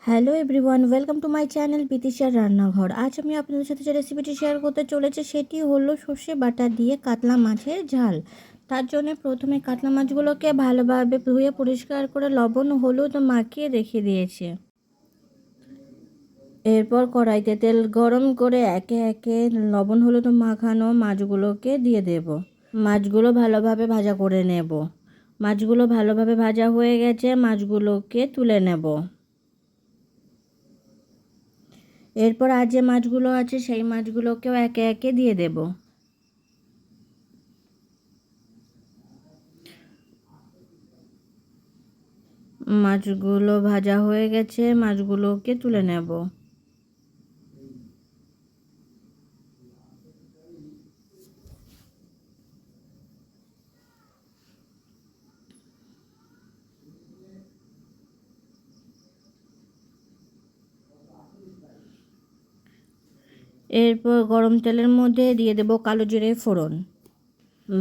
Hello everyone, welcome to my channel বিতিশার রান্নাঘর। আজ আমি আপনাদের সাথে যে রেসিপিটি শেয়ার করতে চলেছি সেটি হলো সর্ষে বাটা দিয়ে কাতলা মাছের ঝাল। তার জন্য প্রথমে কাতলা মাছগুলোকে ভালোভাবে ধুয়ে পরিষ্কার করে লবণ ও হলুদ মাখিয়ে রেখে দিয়েছে। এরপর কড়াইতে তেল গরম করে একে একে লবণ হলুদ মাখানো মাছগুলোকে দিয়ে দেব। মাছগুলো ভালোভাবে ভাজা করে নেব। মাছগুলো ভালোভাবে ভাজা হয়ে গেছে, মাছগুলোকে তুলে নেব। এরপর আর যে মাছগুলো আছে সেই মাছগুলোকেও একে একে দিয়ে দেব। মাছগুলো ভাজা হয়ে গেছে, মাছগুলোকে তুলে নেব। এরপর গরম তেলের মধ্যে দিয়ে দেব কালো জিরে ফোড়ন।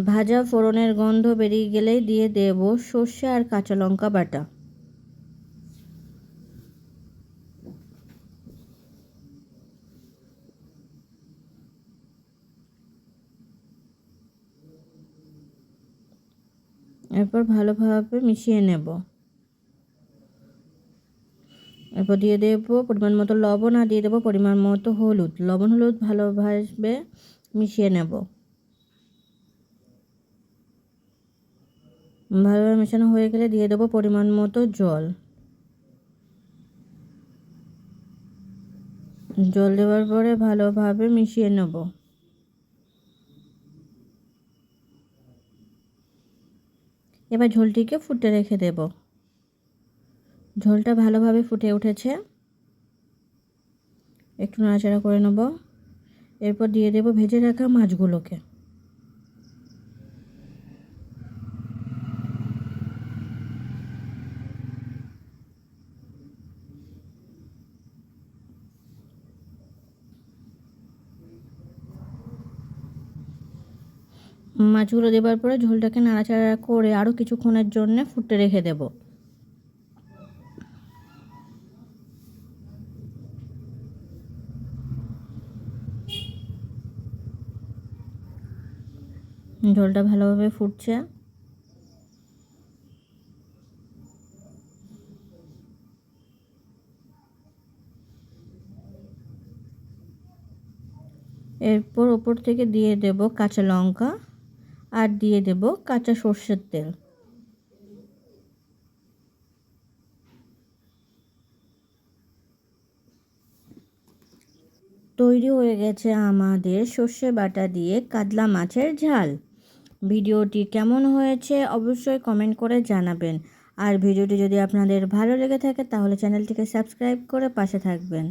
ভাজা ফোড়নের গন্ধ বেরিয়ে গেলেই দিয়ে দেব সর্ষে আর কাঁচা লঙ্কা বাটা। এরপর ভালোভাবে মিশিয়ে নেব। এরপর দিয়ে দেব পরিমাণ মতো লবণ আর দিয়ে দেবো পরিমাণ মতো হলুদ। লবণ হলুদ ভালোভাবে মিশিয়ে নেব। ভালোভাবে মেশানো হয়ে গেলে দিয়ে দেবো পরিমাণ মতো জল। জল দেওয়ার পরে ভালোভাবে মিশিয়ে নেব। এবার ঝোলটিকে ফুটে রেখে দেব। ঝোলটা ভালোভাবে ফুটে উঠেছে, একটু নাড়াচাড়া করে নেব। এরপর দিয়ে দেব ভেজে রাখা মাছগুলোকে। মাছগুলো দেওয়ার পরে ঝোলটাকে নাড়াচাড়া করে আরও কিছুক্ষণের জন্য ফুটে রেখে দেব। ঝোলটা ভালোভাবে ফুটছে। এরপর ওপর থেকে দিয়ে দেব কাঁচা লঙ্কা আর দিয়ে দেব কাঁচা সর্ষের তেল। তৈরি হয়ে গেছে আমাদের সর্ষে বাটা দিয়ে কাতলা মাছের ঝাল। ভিডিওটি কেমন হয়েছে অবশ্যই কমেন্ট করে জানাবেন। আর ভিডিওটি যদি আপনাদের ভালো লেগে থাকে তাহলে চ্যানেলটিকে সাবস্ক্রাইব করে পাশে থাকবেন।